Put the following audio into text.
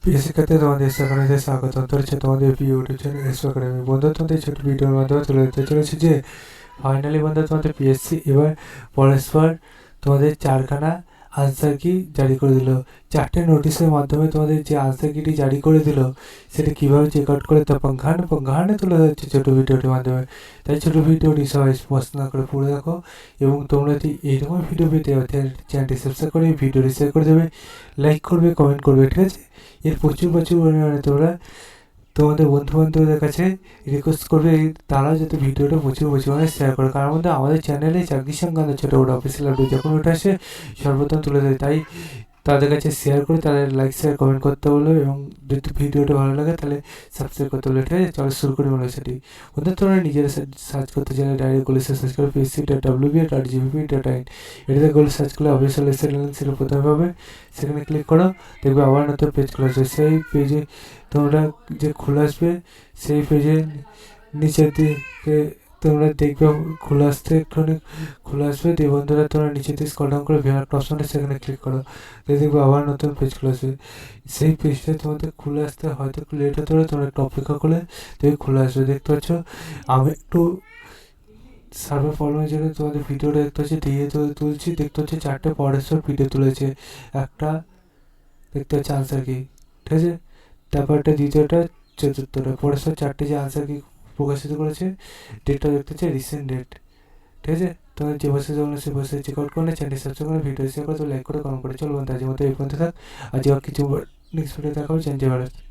প্রিয় শিক্ষার্থী, তোমাদের সকলকে স্বাগতম করছে তোমাদের প্রিয় ইউটিউব চ্যানেল এসপি একাডেমি। বন্ধু, তোমাদের ছোট ভিডিওর মাধ্যমে তুলে ধরতে চলেছে যে ফাইনালি বন্ধু তোমাদের পিএসসি এবার পরস্পর তোমাদের চারখানা আনসার কি জারি করে দিল। চারটে নোটিশের মাধ্যমে তোমাদের যে আনসার কিটি জারি করে দিল সেটা কীভাবে চেক আউট করে তা পঙ্খানে তুলে ধরছে ছোটো ভিডিওটির মাধ্যমে। তাই ছোটো ভিডিওটি সবাই স্পষ্ট না করে পড়ে দেখো, এবং তোমরা যদি এইরকম ভিডিও পেতে চ্যানেলটি সাবস্ক্রাইব করে ভিডিওটি শেয়ার করে দেবে, লাইক করবে, কমেন্ট করবে, ঠিক আছে। এর প্রচুর পরিমাণে তোমরা তোমাদের বন্ধুবান্ধবদের কাছে রিকোয়েস্ট করবে তারাও যাতে ভিডিওটা প্রচুর পরিমাণে শেয়ার করে, কারণ আমাদের চ্যানেলে চাকরি সংক্রান্ত ছোটো বড়ো অফিসিয়াল আপডেট যখন ওটা আসে সর্বপ্রথম তুলে দেয়। তাই তাদের কাছে শেয়ার করে তাদের লাইক শেয়ার কমেন্ট করতে বলো, এবং যদি ভিডিওটা ভালো লাগে তাহলে সাবস্ক্রাইব করতে বলো, ঠিক আছে। চলো শুরু করি বলো সেটি। ওদের তোমরা নিজেরা সার্চ করতে চাইলে ডাইরেক্ট গুলো সার্চ করে psc.wba.gbb.in, এটাতে গুলো সার্চ করলে অফিসিয়াল লিঙ্ক সেটা প্রথমে পাবে, সেখানে ক্লিক করো, দেখবে আবার নতুন পেজ খোলা আসবে। সেই পেজে তোমরা যে খোলা আসবে সেই পেজে নিচের দিকে তোমরা দেখবে খোলা আসতে একটুখানি খোলা আসবে। দিয়ে বন্ধুরা তোমরা নিচে দিয়ে স্ক্রল ডাউন করে একটা অপশনে সেখানে ক্লিক করো, দেখবে আবার নতুন পেজ খোলা আসবে। সেই পেজটা তোমাদের খুলে আসতে হয়তো একটু লেট হতে পারে, তোমরা একটু অপেক্ষা করলে দেখবে খুলে আসবে। দেখতে পাচ্ছ আমি একটু সার্ভার প্রবলেমের জন্য তোমাদের ভিডিওটা দেখতে হচ্ছে দিয়ে তুলছি। দেখতে হচ্ছে চারটে পরস্পর ভিডিও তুলেছে, একটা দেখতে হচ্ছে আনসার কি, ঠিক আছে। তারপরটা দ্বিতীয়টা চতুর্থটা পরস্পর চারটে যে আনসার কি প্রকাশিত করেছে, ডেটটা দেখতে হচ্ছে রিসেন্ট ডেট, ঠিক আছে। তোমার যে বসে যেমন সে বসে চেক আউট করলে চ্যানেল সাবস্ক্রাইব করে ভিডিও শেয়ার করে লাইক করে কমেন্ট করে চলো বন্ধু, আজ মতো এই পর্যন্ত থাক। আজ কিছু নেক্সট ভিডিও দেখা হবে। চেঞ্জ ভারত।